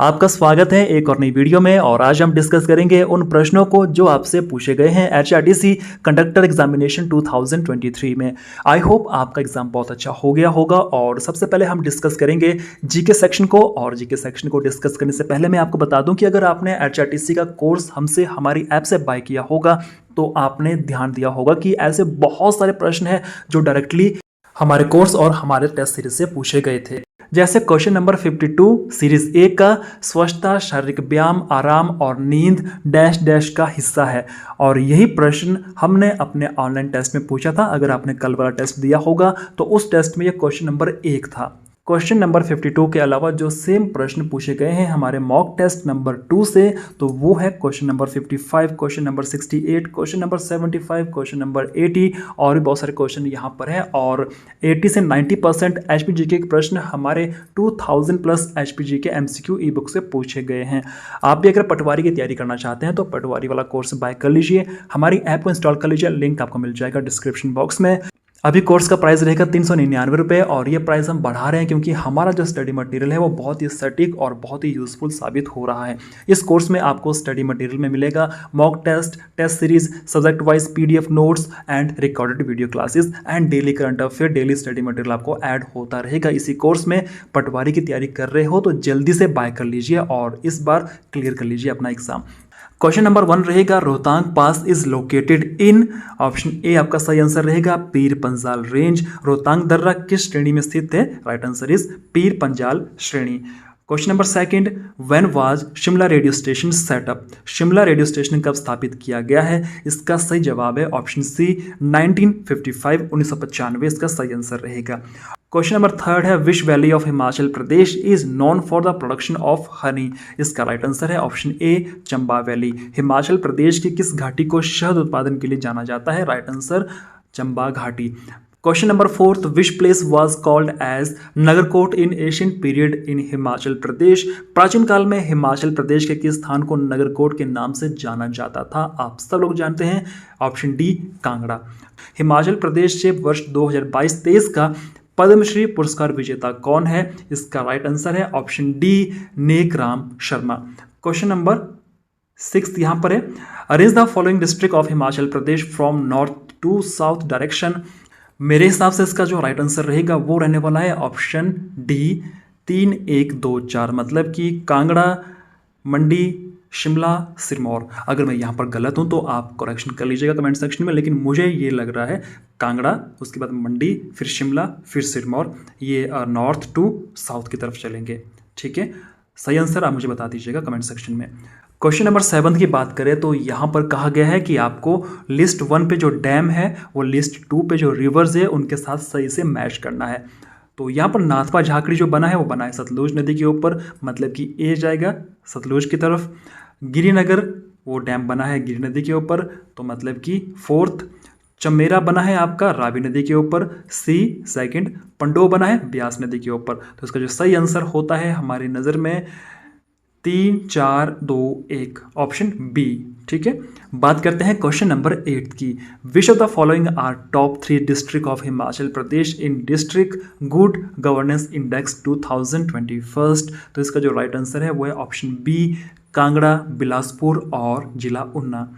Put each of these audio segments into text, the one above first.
आपका स्वागत है एक और नई वीडियो में। और आज हम डिस्कस करेंगे उन प्रश्नों को जो आपसे पूछे गए हैं एचआरटीसी कंडक्टर एग्जामिनेशन 2023 में। आई होप आपका एग्जाम बहुत अच्छा हो गया होगा। और सबसे पहले हम डिस्कस करेंगे जीके सेक्शन को। और जीके सेक्शन को डिस्कस करने से पहले मैं आपको बता दूं कि अगर आपने एचआरटीसी का कोर्स हमसे हमारी ऐप से बाय किया होगा तो आपने ध्यान दिया होगा कि ऐसे बहुत सारे प्रश्न हैं जो डायरेक्टली हमारे कोर्स और हमारे टेस्ट सीरीज से पूछे गए थे। जैसे क्वेश्चन नंबर 52 सीरीज ए का स्वच्छता, शारीरिक व्यायाम, आराम और नींद डैश डैश का हिस्सा है। और यही प्रश्न हमने अपने ऑनलाइन टेस्ट में पूछा था। अगर आपने कल वाला टेस्ट दिया होगा तो उस टेस्ट में यह क्वेश्चन नंबर 1 था। क्वेश्चन नंबर 52 के अलावा जो सेम प्रश्न पूछे गए हैं हमारे मॉक टेस्ट नंबर 2 से, तो वो है question number 55, question number 68, question number 75, question number 80 और भी बहुत सारे क्वेश्चन यहाँ पर हैं। और 80 से 90% एचपीजीके के प्रश्न हमारे 2000 प्लस एचपीजीके एमसीक्यू ई बुक से पूछे गए हैं। आप भी अगर पटवारी की तैयारी करना चाहते हैं तो पटवारी वाला कोर्स बाय कर लीजिए, हमारी ऐप को इंस्टॉल कर लीजिए, लिंक आपको मिल जाएगा डिस्क्रिप्शन बॉक्स में। अभी कोर्स का प्राइस रहेगा 399 रुपये और ये प्राइस हम बढ़ा रहे हैं क्योंकि हमारा जो स्टडी मटेरियल है वो बहुत ही सटीक और बहुत ही यूजफुल साबित हो रहा है। इस कोर्स में आपको स्टडी मटेरियल में मिलेगा mock test, test series, subject wise PDF notes and recorded video classes and daily current affair, daily study material आपको ऐड होता रहेगा इसी कोर्स में। पटवारी की तैयारी कर रहे हो तो जल्दी से बाय कर लीजिए और इस बार क्लियर कर लीजिए अपना एग्जाम। क्वेश्चन नंबर 1 रहेगा Rohtang pass is located in. Option A आपका सही आंसर रहेगा पीर पंजाल रेंज। रोहतांग दर्रा किस श्रेणी में स्थित है? Right answer is Pir Panjal श्रेणी। Question number 2, when was Shimla radio station setup? Shimla radio station कब स्थापित किया गया है? इसका सही जवाब है ऑप्शन सी 1955, 1995 इसका सही आंसर रहेगा। क्वेश्चन नंबर 3 है which valley of Himachal Pradesh is known for the production of honey? इसका राइट आंसर है option A Chamba valley. Himachal Pradesh की किस घाटी को शहद उत्पादन के लिए जाना जाता है? राइट आंसर चंबा घाटी। Question number 4, which place was called as Nagarkot in Asian period in Himachal Pradesh? प्राचीन काल में हिमाचल प्रदेश के किस स्थान को नगरकोट के नाम से जाना जाता था? आप सब लोग जानते हैं, ऑप्शन डी कांगड़ा। हिमाचल प्रदेश से वर्ष 2022-23 का पद्मश्री पुरस्कार विजेता कौन है? इसका राइट आंसर है option D Nek Ram Sharma. Question number 6 यहां पर है, arrange the following district of Himachal Pradesh from north to south direction. मेरे हिसाब से इसका जो राइट आंसर रहेगा वो रहने वाला है ऑप्शन डी 3, 1, 2, 4, मतलब कि कांगड़ा, मंडी, शिमला, सिरमौर। अगर मैं यहाँ पर गलत हूँ तो आप करेक्शन कर लीजिएगा कमेंट सेक्शन में, लेकिन मुझे ये लग रहा है कांगड़ा, उसके बाद मंडी, फिर शिमला, फिर सिरमौर, ये नॉर्थ टू साउथ की तरफ चलेंगे। ठीक है, सही आंसर आप मुझे बता दीजिएगा कमेंट सेक्शन में। क्वेश्चन नंबर 7 की बात करें तो यहाँ पर कहा गया है कि आपको लिस्ट 1 पे जो डैम है वो लिस्ट 2 पे जो रिवर्स है उनके साथ सही से मैच करना है। तो यहाँ पर नाथपा झाकड़ी जो बना है वो बना है सतलुज नदी के ऊपर, मतलब कि ए जाएगा सतलुज की तरफ। गिरिनगर वो डैम बना है गिरि नदी के ऊपर, तो मतलब कि 4th। चमेरा बना है आपका रावी नदी के ऊपर, सी 2nd। पंडो बना है ब्यास नदी के ऊपर। तो इसका जो सही आंसर होता है हमारी नज़र में 3, 4, 2, 1, ऑप्शन बी। ठीक है, बात करते हैं क्वेश्चन नंबर 8 की। Which of the following are top 3 district of Himachal Pradesh in district good governance index 2021? तो इसका जो राइट आंसर है वो है ऑप्शन बी कांगड़ा, बिलासपुर और जिला ऊना।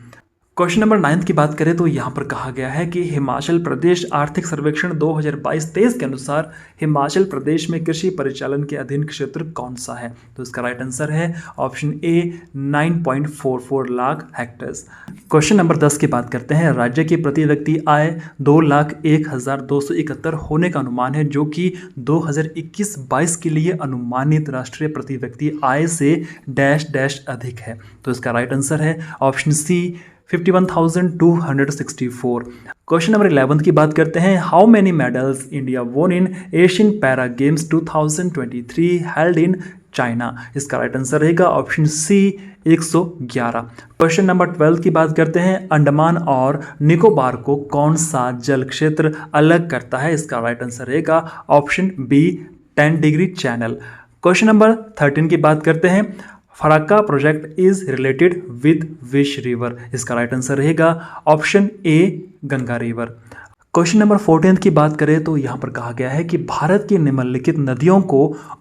क्वेश्चन नंबर 9 की बात करें तो यहाँ पर कहा गया है कि हिमाचल प्रदेश आर्थिक सर्वेक्षण 2022-23 के अनुसार हिमाचल प्रदेश में कृषि परिचालन के अधीन क्षेत्र कौन सा है? तो इसका राइट आंसर है ऑप्शन ए 9.44 लाख हेक्टेयर्स। क्वेश्चन नंबर 10 की बात करते हैं। राज्य की प्रति व्यक्ति आय 2,01,271 होने का अनुमान है, जो कि 2021-22 के लिए अनुमानित राष्ट्रीय प्रति व्यक्ति आय से डैश डैश अधिक है। तो इसका राइट आंसर है ऑप्शन सी 51,264। क्वेश्चन नंबर 11 की बात करते हैं। हाउ मेनी मेडल्स इंडिया वोन इन Asian para games 2023 held in China? इसका राइट आंसर रहेगा ऑप्शन सी 111। क्वेश्चन नंबर 12 की बात करते हैं। अंडमान और निकोबार को कौन सा जल क्षेत्र अलग करता है? इसका राइट आंसर रहेगा option B 10 degree channel. Question number 13 की बात करते हैं। Farakka project is related with which river? इसका राइट आंसर रहेगा option A Ganga river. Question number 14 की बात करें तो यहाँ पर कहा गया है कि भारत की निम्नलिखित नदियों को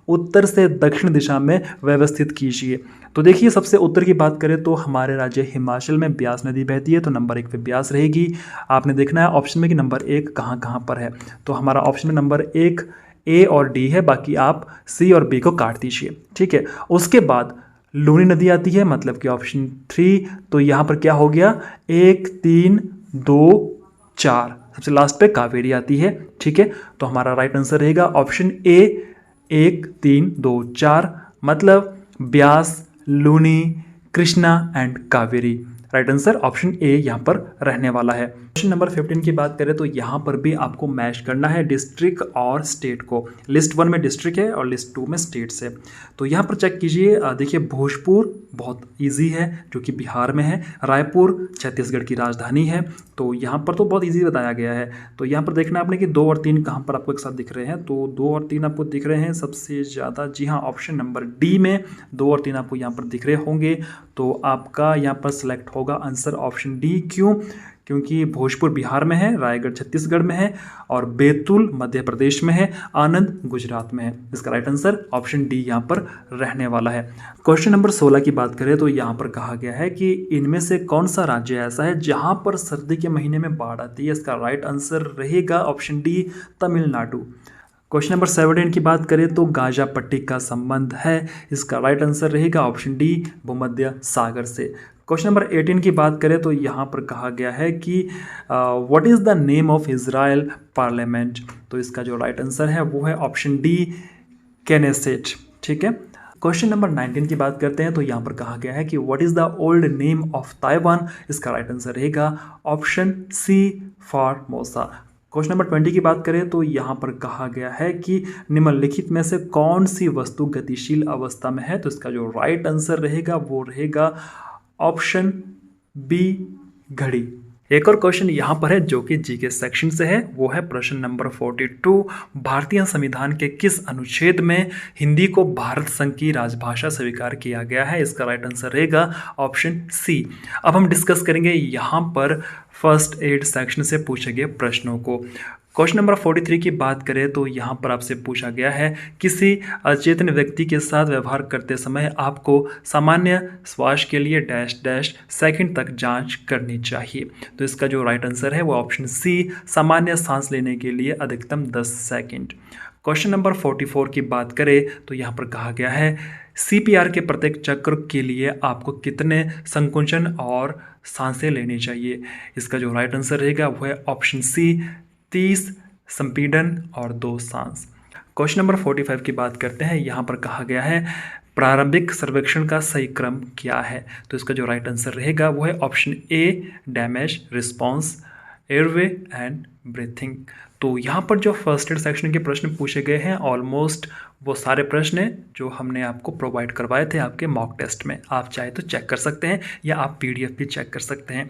उत्तर से दक्षिण दिशा में व्यवस्थित कीजिए। तो देखिए, सबसे उत्तर की बात करें तो हमारे राज्य हिमाचल में ब्यास नदी बहती है, तो नंबर 1 पे ब्यास रहेगी। आपने देखना है ऑप्शन में कि नंबर 1 कहाँ कहाँ पर है। तो हमारा ऑप्शन में नंबर 1 ए और डी है, बाकी आप सी और बी को काट दीजिए, ठीक है। उसके बाद लूनी नदी आती है, मतलब कि ऑप्शन 3। तो यहाँ पर क्या हो गया, 1 3 2 4, सबसे लास्ट पे कावेरी आती है, ठीक है। तो हमारा राइट आंसर रहेगा ऑप्शन ए 1 3 2 4, मतलब Beas, Luni, Krishna and Kaveri. Right answer option A यहाँ पर रहने वाला है। क्वेश्चन नंबर 15 की बात करें तो यहाँ पर भी आपको मैच करना है डिस्ट्रिक्ट और स्टेट को। लिस्ट 1 में डिस्ट्रिक्ट है और लिस्ट 2 में स्टेट्स है। तो यहाँ पर चेक कीजिए, देखिए भोजपुर बहुत इजी है जो कि बिहार में है, रायपुर छत्तीसगढ़ की राजधानी है, तो यहाँ पर तो बहुत इजी बताया गया है। तो यहाँ पर देखना आपने कि 2 और 3 कहाँ पर आपको एक साथ दिख रहे हैं, तो 2 और 3 आपको दिख रहे हैं सबसे ज़्यादा, जी हाँ, ऑप्शन नंबर डी में 2 और 3 आपको यहाँ पर दिख रहे होंगे। तो आपका यहाँ पर सिलेक्ट होगा आंसर ऑप्शन डी। क्यों? क्योंकि भोजपुर बिहार में है, रायगढ़ छत्तीसगढ़ में है और बैतूल मध्य प्रदेश में है, आनंद गुजरात में है। इसका राइट आंसर ऑप्शन डी यहाँ पर रहने वाला है। क्वेश्चन नंबर 16 की बात करें तो यहाँ पर कहा गया है कि इनमें से कौन सा राज्य ऐसा है जहाँ पर सर्दी के महीने में बाढ़ आती है। इसका राइट आंसर रहेगा option D, Tamil Nadu. Question number 17 की बात करें तो गाजा पट्टी का संबंध है, इसका राइट आंसर रहेगा ऑप्शन डी, भूमध्य सागर से। क्वेश्चन नंबर 18 की बात करें तो यहाँ पर कहा गया है कि what is the name of Israel parliament. तो इसका जो राइट आंसर है वो है ऑप्शन डी, केनेसेट, ठीक है। क्वेश्चन नंबर 19 की बात करते हैं तो यहाँ पर कहा गया है कि what is the old name of Taiwan. इसका राइट आंसर रहेगा option C, Formosa. Question number 20 की बात करें तो यहाँ पर कहा गया है कि निम्नलिखित में से कौन सी वस्तु गतिशील अवस्था में है। तो इसका जो राइट आंसर रहेगा वो रहेगा ऑप्शन बी, घड़ी। एक और क्वेश्चन यहाँ पर है जो कि जीके सेक्शन से है, वो है प्रश्न नंबर 42। भारतीय संविधान के किस अनुच्छेद में हिंदी को भारत संघ की राजभाषा स्वीकार किया गया है। इसका राइट आंसर रहेगा ऑप्शन सी। अब हम डिस्कस करेंगे यहाँ पर फर्स्ट एड सेक्शन से पूछे गए प्रश्नों को। क्वेश्चन नंबर 43 की बात करें तो यहाँ पर आपसे पूछा गया है किसी अचेतन व्यक्ति के साथ व्यवहार करते समय आपको सामान्य श्वास के लिए डैश डैश सेकंड तक जांच करनी चाहिए। तो इसका जो राइट आंसर है वो ऑप्शन सी, सामान्य सांस लेने के लिए अधिकतम 10 सेकंड। क्वेश्चन नंबर 44 की बात करें तो यहाँ पर कहा गया है CPR के प्रत्येक चक्र के लिए आपको कितने संकुचन और सांसें लेनी चाहिए। इसका जो राइट आंसर रहेगा वो है ऑप्शन सी, 30 संपीड़न और 2 सांस। क्वेश्चन नंबर 45 की बात करते हैं। यहाँ पर कहा गया है प्रारंभिक सर्वेक्षण का सही क्रम क्या है। तो इसका जो राइट आंसर रहेगा वो है option A, damage response, airway and breathing. तो यहाँ पर जो फर्स्ट एड सेक्शन के प्रश्न पूछे गए हैं ऑलमोस्ट वो सारे प्रश्न हैं जो हमने आपको प्रोवाइड करवाए थे आपके मॉक टेस्ट में। आप चाहे तो चेक कर सकते हैं या आप PDF भी चेक कर सकते हैं।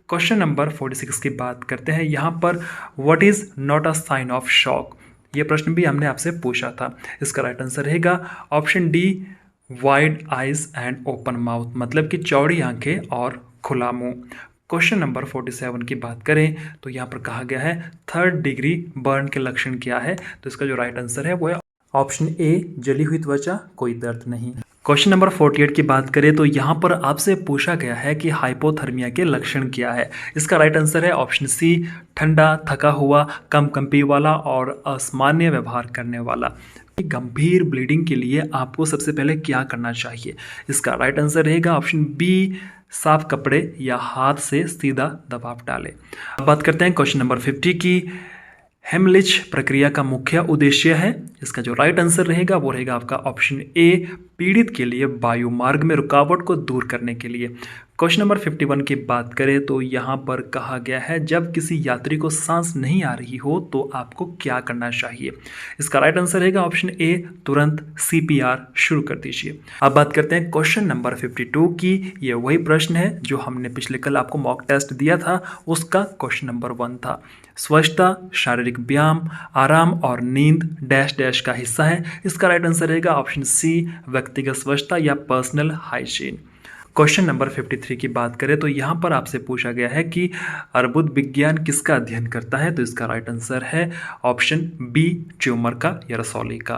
क्वेश्चन नंबर 46 की बात करते हैं। यहाँ पर what is not a sign of shock, ये प्रश्न भी हमने आपसे पूछा था। इसका राइट आंसर रहेगा option D, wide eyes and open mouth, मतलब कि चौड़ी आंखें और खुला मुंह। क्वेश्चन नंबर 47 की बात करें तो यहाँ पर कहा गया है 3rd डिग्री बर्न के लक्षण क्या है। तो इसका जो राइट आंसर है वो है ऑप्शन ए, जली हुई त्वचा, कोई दर्द नहीं। क्वेश्चन नंबर 48 की बात करें तो यहाँ पर आपसे पूछा गया है कि हाइपोथर्मिया के लक्षण क्या है। इसका राइट आंसर है ऑप्शन सी, ठंडा, थका हुआ, कम कंपी वाला और असामान्य व्यवहार करने वाला। गंभीर ब्लीडिंग के लिए आपको सबसे पहले क्या करना चाहिए। इसका राइट आंसर रहेगा ऑप्शन बी, साफ कपड़े या हाथ से सीधा दबाव डालें। अब बात करते हैं क्वेश्चन नंबर 50 की। हेमलिच प्रक्रिया का मुख्य उद्देश्य है। इसका जो राइट आंसर रहेगा वो रहेगा आपका ऑप्शन ए, पीड़ित के लिए वायु मार्ग में रुकावट को दूर करने के लिए। क्वेश्चन नंबर 51 की बात करें तो यहाँ पर कहा गया है जब किसी यात्री को सांस नहीं आ रही हो तो आपको क्या करना चाहिए। इसका राइट आंसर रहेगा ऑप्शन ए, तुरंत CPR शुरू कर दीजिए। अब बात करते हैं क्वेश्चन नंबर 52 की। ये वही प्रश्न है जो हमने पिछले कल आपको मॉक टेस्ट दिया था, उसका क्वेश्चन नंबर 1 था। स्वच्छता, शारीरिक व्यायाम, आराम और नींद डैश डैश का हिस्सा है। इसका राइट आंसर रहेगा ऑप्शन सी, व्यक्तिगत स्वच्छता या पर्सनल हाइजीन। क्वेश्चन नंबर 53 की बात करें तो यहाँ पर आपसे पूछा गया है कि अर्बुद विज्ञान किसका अध्ययन करता है। तो इसका राइट आंसर है ऑप्शन बी, ट्यूमर का या रसौली का।